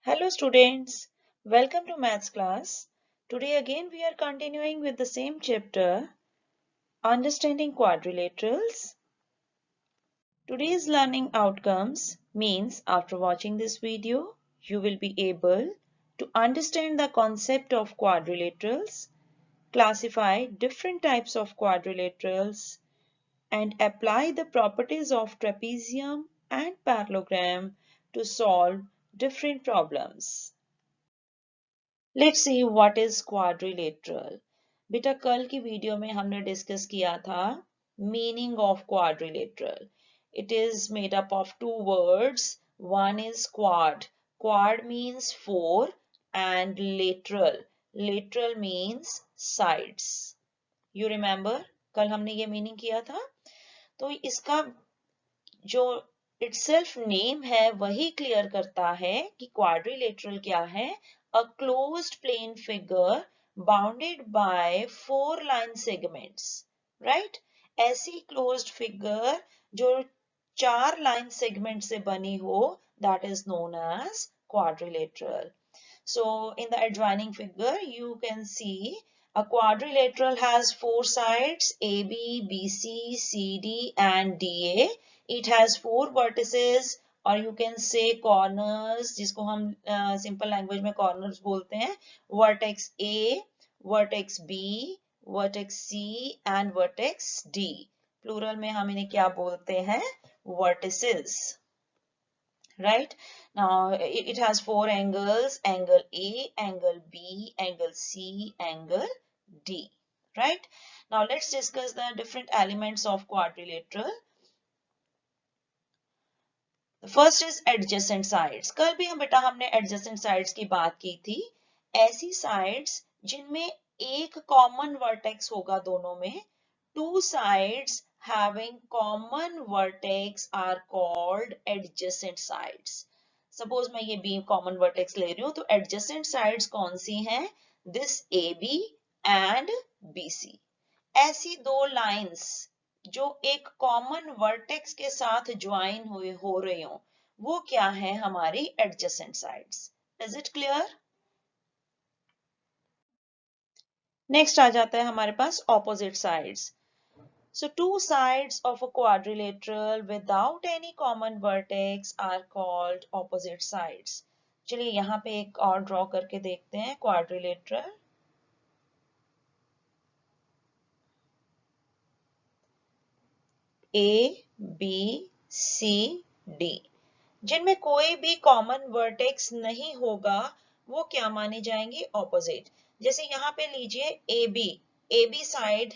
Hello students, welcome to maths class. Today again we are continuing with the same chapter, Understanding Quadrilaterals. Today's learning outcomes means after watching this video, you will be able to understand the concept of quadrilaterals, classify different types of quadrilaterals, and apply the properties of trapezium and parallelogram to solve different problems. Let's see what is quadrilateral. बेटा कल की video में हमने discuss किया था meaning of quadrilateral. It is made up of two words. One is quad. Quad means four and lateral. Lateral means sides. You remember? कल हमने ये meaning किया था. तो इसका जो itself name है वही क्लियर करता है कि quadrilateral क्या है. A closed plane figure bounded by four line segments, right? ऐसी closed figure जो चार line segment से बनी हो, that is known as quadrilateral. So in the adjoining figure, you can see a quadrilateral has four sides AB, BC, CD and DA. It has four vertices or you can say corners जिसको हम simple language में corners बोलते हैं. Vertex A, vertex B, vertex C and vertex D. Plural में हम इन्हें क्या बोलते हैं? Vertices. Right? Now it has four angles, angle A, angle B, angle C, angle D. Right? Now let's discuss the different elements of quadrilateral. The first is adjacent sides. कल भी हमने adjacent sides की बात की थी. ऐसी sides जिनमें एक common vertex होगा दोनों में. Two sides having common vertex are called adjacent sides. Suppose मैं ये B common vertex ले रही हूँ तो adjacent sides कौन सी हैं? This AB and BC. ऐसी दो lines जो एक common vertex के साथ join हो रही हो वो क्या है हमारी adjacent sides. Is it clear? Next आ जाता है हमारे पास opposite sides. So two sides of a quadrilateral without any common vertex are called opposite sides. चलिए यहाँ पे एक और ड्रॉ करके देखते हैं quadrilateral. A, B, C, D. जिनमें कोई भी कॉमन वर्टेक्स नहीं होगा वो क्या माने जाएंगे? ऑपोजिट. जैसे यहाँ पे लीजिए AB साइड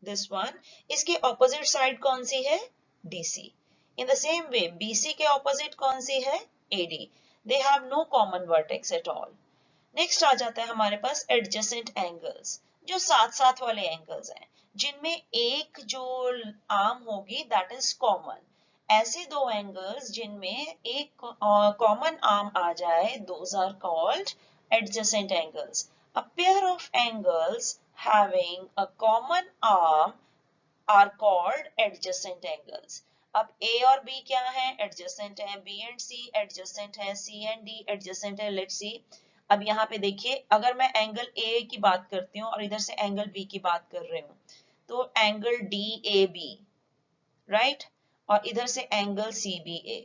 this one, इसके ऑपोजिट साइड कौन सी है? DC. In the same way, BC के ऑपोजिट कौन सी है? AD. They have no common vertex at all. Next आ जाता है हमारे पास adjacent angles, जो साथ साथ वाले angles हैं, जिनमें एक जो आर्म होगी that is common. ऐसे दो angles जिनमें एक common arm आ जाए, those are called adjacent angles. A pair of angles having a common arm are called adjacent angles. अब A और B क्या है? Adjacent है. B and C adjacent है. C and D adjacent है. Let's see. अब यहाँ पे देखिए अगर मैं एंगल A की बात करती हूँ और इधर से एंगल B की बात कर रही हूँ तो एंगल DAB, राइट, और इधर से angle CBA.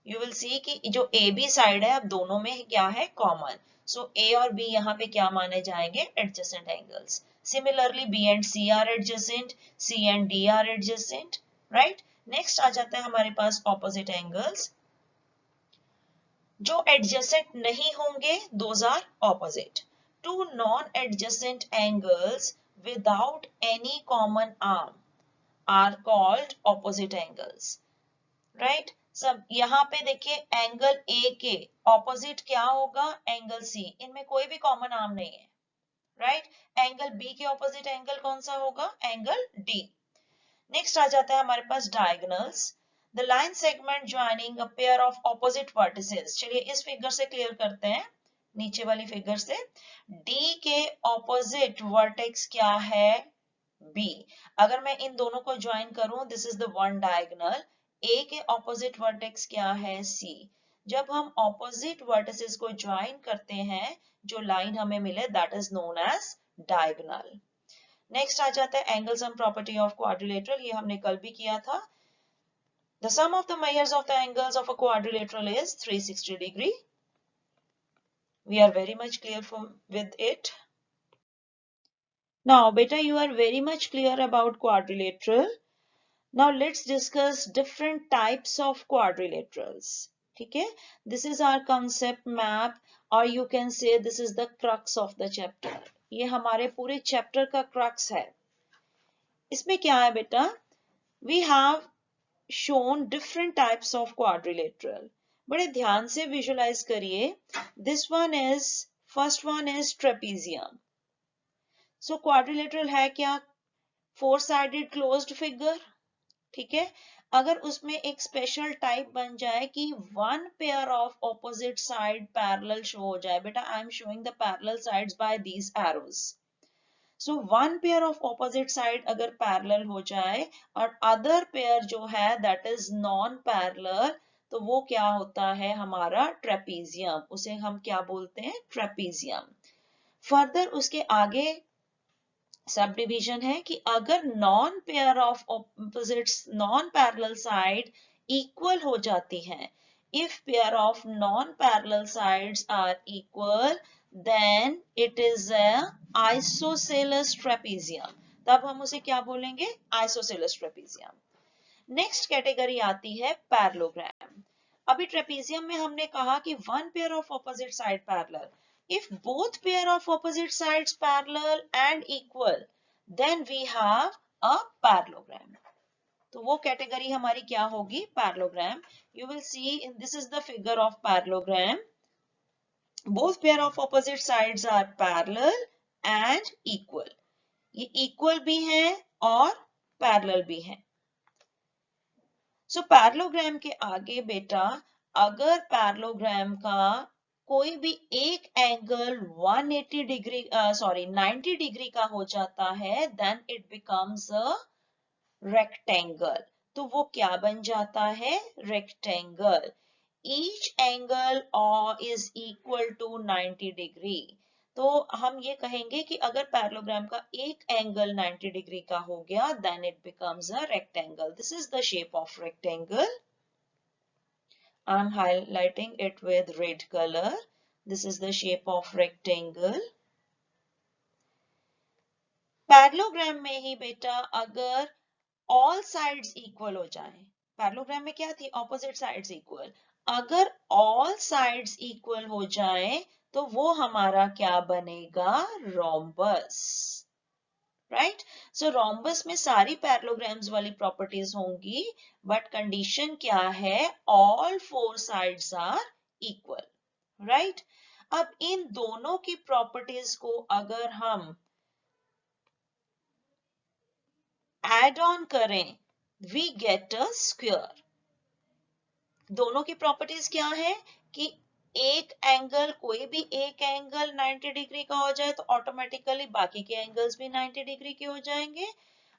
You will see कि जो AB साइड है अब दोनों में क्या है? कॉमन. सो A और B यहाँ पे क्या माने जाएंगे? Adjacent angles. Similarly, B and C are adjacent, C and D are adjacent, right? Next आ जाता है हमारे पास opposite angles. जो adjacent नहीं होंगे, those are opposite. Two non-adjacent angles without any common arm are called opposite angles, right? सब यहाँ पे देखिए एंगल A के ऑपोजिट क्या होगा? Angle C. इनमें कोई भी कॉमन आर्म नहीं है, राइट? एंगल B के ऑपोजिट एंगल कौन सा होगा? Angle D. नेक्स्ट आ जाता है हमारे पास diagonals. The line segment joining a pair of opposite vertices. चलिए इस फिगर से क्लियर करते हैं, नीचे वाली फिगर से. D के ऑपोजिट वर्टेक्स क्या है? B. अगर मैं इन दोनों को ज्वाइन करूं, this is the one diagonal. A के ऑपोजिट वर्टेक्स क्या है? C. जब हम ऑपोजिट वर्टिसेस को ज्वाइन करते हैं, जो लाइन हमें मिले that is known as diagonal. Next आ जाता है angle sum property of quadrilateral, ये हमने कल भी किया था। The sum of the measures of the angles of a quadrilateral is 360 degree. We are very much clear with it. Now, beta, you are very much clear about quadrilateral. Now, let's discuss different types of quadrilaterals. Okay? This is our concept map, or you can say this is the crux of the chapter. ये हमारे पूरे chapter का crux है. इसमें क्या है बेटा? We have shown different types of quadrilateral. बड़े ध्यान से विजुलाइज करिए. This one is, first one is trapezium. So quadrilateral है क्या? Four sided closed figure. ठीक है. अगर उसमें एक स्पेशल टाइप बन जाए कि one pair of opposite side parallel show हो जाए. बेटा I am showing the parallel sides by these arrows. So one pair of opposite side अगर पैरेलल हो जाए और अदर पेयर जो है दैट इज नॉन पैरेलल, तो वो क्या होता है हमारा ट्रेपीजियम. उसे हम क्या बोलते हैं? ट्रेपीजियम. फर्दर उसके आगे सब डिवीजन है कि अगर non pair of opposites non parallel side equal हो जाती हैं, if pair of non parallel sides are equal, then it is a isosceles trapezium. तब हम उसे क्या बोलेंगे? Isosceles trapezium. नेक्स्ट कैटेगरी आती है पैरेललोग्राम. अभी ट्रेपीजियम में हमने कहा कि one pair of opposite side parallel. If both pair of opposite sides parallel and equal, then we have a parallelogram. तो वो कैटेगरी हमारी क्या होगी? Parallelogram. You will see in this is the figure of parallelogram. Both pair of opposite sides are parallel and equal. ये equal भी है और parallel भी है. So पैरेललोग्राम के आगे बेटा अगर पैरेललोग्राम का कोई भी एक एंगल 180 डिग्री 90 डिग्री का हो जाता है, then it becomes a rectangle. तो वो क्या बन जाता है? Rectangle. Each angle is equal to 90 degree. तो हम ये कहेंगे कि अगर पैरेललोग्राम का एक एंगल 90 डिग्री का हो गया, then it becomes a rectangle. This is the shape of rectangle. I'm highlighting it with red color. This is the shape of rectangle. Parallelogram में ही बेटा अगर all sides equal हो जाए, पैरेललोग्राम में क्या थी? Opposite sides equal. अगर all sides equal हो जाए तो वो हमारा क्या बनेगा? रोम्बस. राइट. सो रोम्बस में सारी पैरेललोग्राम्स वाली प्रॉपर्टीज होंगी, बट कंडीशन क्या है? All four sides are equal. Right. अब इन दोनों की प्रॉपर्टीज को अगर हम एड ऑन करें, वी गेट अ स्क्वायर. दोनों की प्रॉपर्टीज क्या है कि एक एंगल, कोई भी एक एंगल 90 डिग्री का हो जाए तो ऑटोमेटिकली बाकी के एंगल्स भी 90 डिग्री के हो जाएंगे,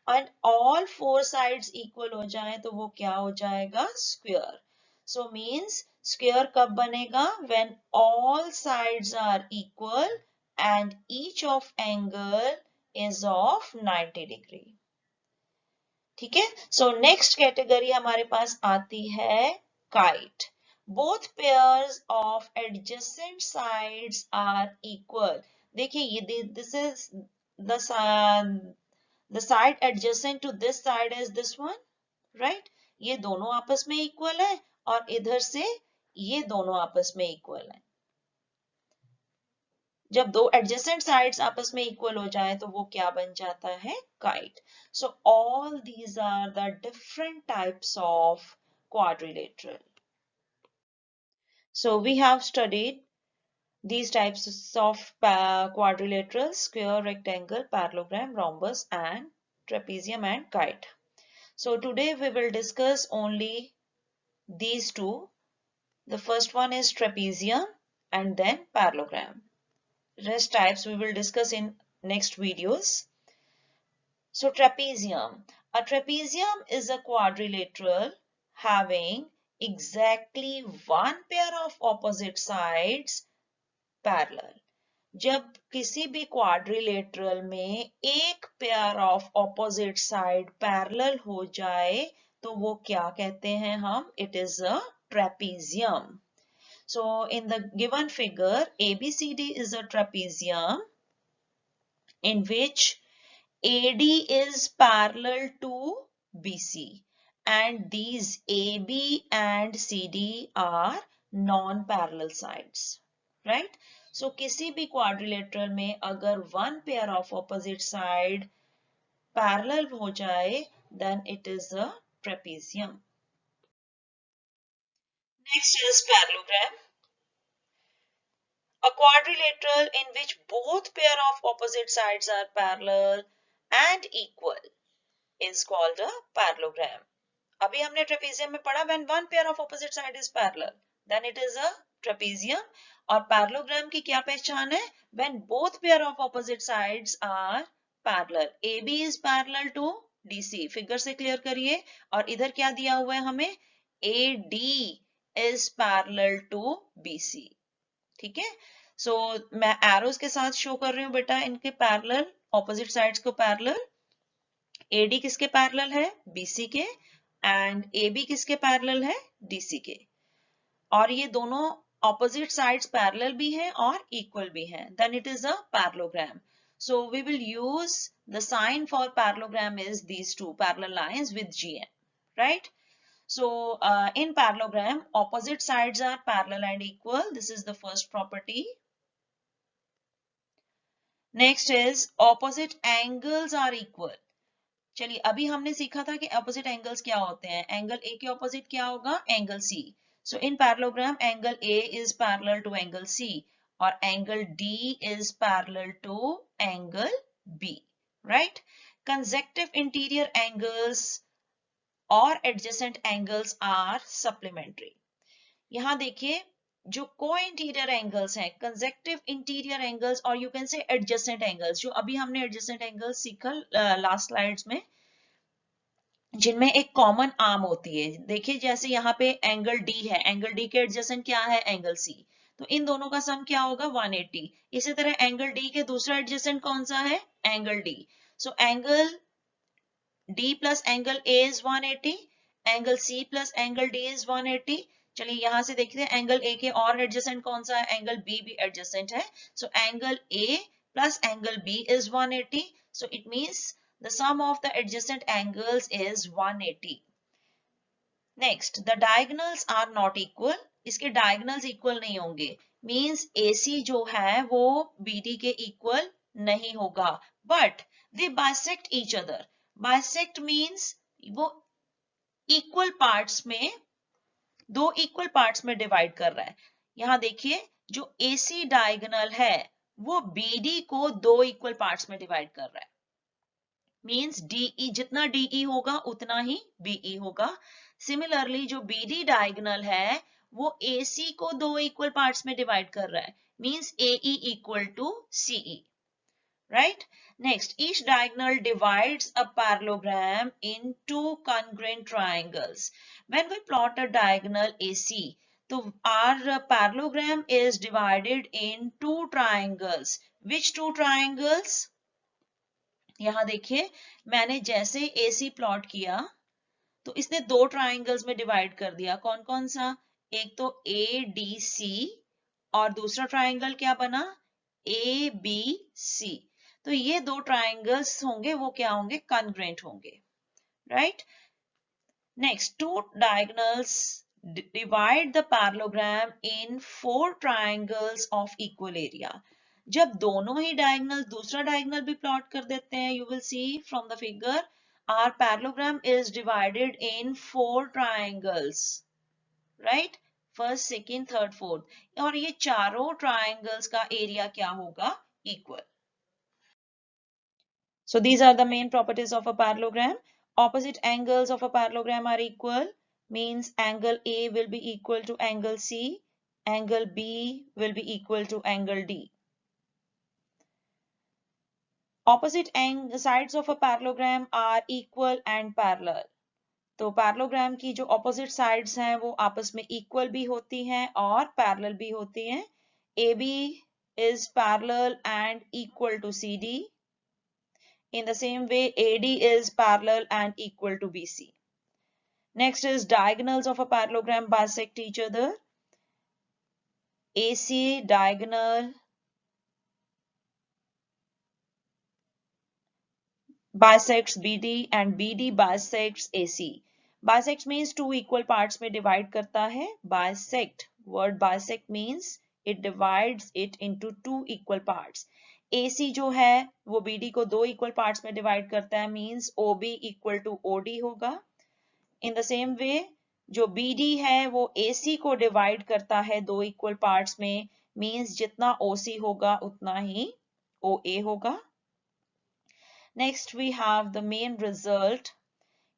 and all four sides equal हो जाए तो वो क्या हो जाएगा? स्क्वायर. सो मींस स्क्वायर कब बनेगा? When all sides are equal and each of angle is of 90 degree. ठीक है. सो नेक्स्ट कैटेगरी हमारे पास आती है kite. Both pairs of adjacent sides are equal. देखिए ये this is the side adjacent to this side is this one, right? ये दोनों आपस में इक्वल है और इधर से ये दोनों आपस में इक्वल है. जब दो एडजेसेंट साइड्स आपस में इक्वल हो जाए तो वो क्या बन जाता है? Kite. So all these are the different types of quadrilateral. So we have studied these types of quadrilateral, square, rectangle, parallelogram, rhombus, and trapezium and kite. So today we will discuss only these two. The first one is trapezium and then parallelogram. Rest types we will discuss in next videos. So trapezium. A trapezium is a quadrilateral having exactly one pair of opposite sides parallel. जब किसी भी quadrilateral में एक pair of opposite side parallel हो जाए तो वो क्या कहते हैं हम? It is a trapezium. So in the given figure, ABCD is a trapezium in which AD is parallel to BC and these AB and CD are non-parallel sides. Right? So किसी भी quadrilateral में अगर one pair of opposite side parallel हो जाए then it is a trapezium. Next is parallelogram. A quadrilateral in which both pair of opposite sides are parallel and equal is called a parallelogram. अभी हमने trapezium में पढ़ा when one pair of opposite side is parallel then it is a trapezium. और parallelogram की क्या पहचान है? When both pair of opposite sides are parallel. AB is parallel to DC. Figure से क्लियर करिए. और इधर क्या दिया हुआ है हमें? AD is parallel to BC. ठीक है? So मैं arrows के साथ शो कर रही हूँ बेटा इनके parallel, opposite sides को parallel. AD किसके पैरेलल है? BC के एंड AB किसके पैरेलल है? DC के. और ये दोनों ऑपोजिट साइड्स पैरेलल भी हैं और इक्वल भी हैं. Then it is a parallelogram. So we will use the sign for parallelogram is these two parallel lines with GN, right? So in parallelogram, opposite sides are parallel and equal. This is the first property. Next is opposite angles are equal. चलिए अभी हमने सीखा था कि opposite angles क्या होते हैं. Angle A के ऑपोजिट क्या होगा? Angle C. So in parallelogram angle A is parallel to angle C और angle D is parallel to angle B. Right? Consecutive interior angles और एडजेसेंट एंगल्स आर सप्लीमेंट्री. यहां देखिए जो को इंटीरियर एंगल्स हैं, कंसेक्टिव इंटीरियर एंगल्स और you can say adjacent angles, जो अभी हमने एडजेसेंट एंगल्स सीखा लास्ट स्लाइड्स में, जिनमें एक कॉमन आर्म होती है. देखिए जैसे यहाँ पे एंगल डी है, एंगल डी के एडजेसेंट क्या है? Angle C. तो इन दोनों का सम क्या होगा? 180. इसी तरह एंगल डी के दूसरा एडजेसेंट कौन सा है? Angle D. So angle D plus angle A is 180, angle C plus angle D is 180. चलिए यहां से देखते हैं एंगल ए के और एडजेसेंट कौन सा है? एंगल बी भी एडजेसेंट है. So angle A plus angle B is 180. So it means the sum of the adjacent angles is 180. Next, the diagonals are not equal. इसके diagonals equal नहीं होंगे. Means AC जो है वो BD के equal नहीं होगा. But they bisect each other. Bisect means वो equal parts में, दो equal parts में divide कर रहा है. यहाँ देखिए जो AC diagonal है वो BD को दो equal parts में divide कर रहा है. मीन्स DE जितना DE होगा उतना ही BE होगा. सिमिलरली जो BD डायगोनल है वो AC को दो इक्वल पार्ट्स में डिवाइड कर रहा है. Means AE equal to CE. Right? Next, each diagonal divides a parallelogram into congruent triangles. When we plot a diagonal AC, so our parallelogram is divided in two triangles. Which two triangles? यहाँ देखिए मैंने जैसे AC plot किया तो इसने दो triangles में divide कर दिया. कौन कौन सा? एक तो ADC और दूसरा ट्राइंगल क्या बना? ABC. तो ये दो ट्राइंगल्स होंगे वो क्या होंगे? कॉन्ग्रुएंट होंगे. Right? Next, two diagonals divide the parallelogram in four triangles of equal area. जब दोनों ही डायगोनल दूसरा डायगोनल भी प्लॉट कर देते हैं, you will see from the figure our parallelogram is divided in four triangles, right? First, second, third, fourth. और ये चारों triangles का एरिया क्या होगा? Equal. So these are the main properties of a parallelogram. Opposite angles of a parallelogram are equal. Means angle A will be equal to angle C. Angle B will be equal to angle D. Opposite sides of a parallelogram are equal and parallel. तो parallelogram की जो opposite sides हैं वो आपस में equal भी होती हैं और पैरेलल भी होती हैं. AB is parallel and equal to CD. In the same way, AD is parallel and equal to BC. Next is diagonals of a parallelogram bisect each other. AC diagonal bisects BD and BD bisects AC. Bisect means two equal parts में divide करता है. Bisect, word bisect means it divides it into two equal parts. AC जो है वो BD को दो equal parts में divide करता है, means OB equal to OD होगा. In the same way, जो BD है वो AC को divide करता है दो equal parts में, means जितना OC होगा उतना ही OA होगा. Next we have the main result.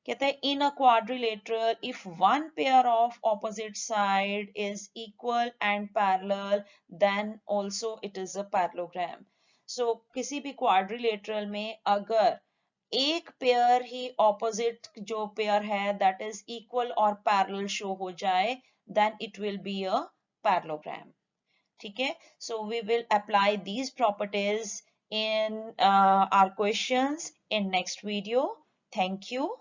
कहते हैं in a quadrilateral, if one pair of opposite side is equal and parallel, then also it is a parallelogram. So किसी भी quadrilateral में अगर एक पेयर ही opposite जो पेयर है that is equal और parallel show हो जाए, then it will be a parallelogram. ठीक है, so we will apply these properties in our questions in next video. Thank you.